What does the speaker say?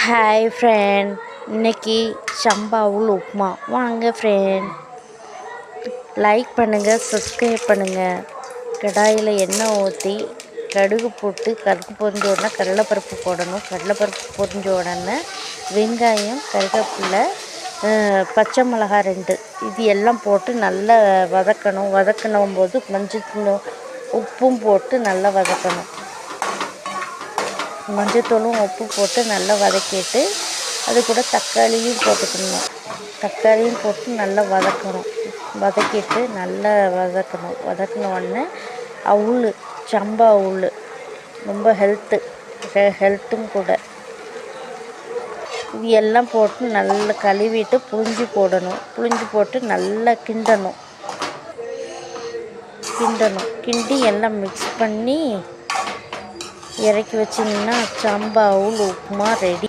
Hi friend, இன்னைக்கு சம்பாவுல் உப்புமா. வாங்க friend, like பண்ணுங்கள், சப்ஸ்கிரைப் பண்ணுங்கள். கடாயில் எண்ணெய் ஊற்றி கடுகு போட்டு கடுகு பொரிஞ்ச உடனே கடலைப்பருப்பு போடணும். கடலைப்பருப்பு பொரிஞ்ச உடனே வெங்காயம், கருவேப்பிலை, பச்சை மிளகாய் 2 இது எல்லாம் போட்டு நல்லா வதக்கணும். வதக்கணும் போது மஞ்சள் உப்பும் போட்டு நல்லா வதக்கணும். மஞ்சத்தூளும் உப்பு போட்டு நல்லா வதக்கிட்டு அது கூட தக்காளியும் போட்டுக்கணும். தக்காளியும் போட்டு நல்லா வதக்கணும். வதக்கிட்டு நல்லா வதக்கின உடனே அவுள், சம்பா அவுள் ரொம்ப ஹெல்த்தும் கூட. இது எல்லாம் போட்டு நல்லா கழுவிட்டு புழிஞ்சு போடணும். புழிஞ்சு போட்டு நல்லா கிண்டணும். கிண்டி எல்லாம் மிக்ஸ் பண்ணி இறக்கி வச்சிங்கன்னா சம்பா அவுல் உப்புமா ரெடி.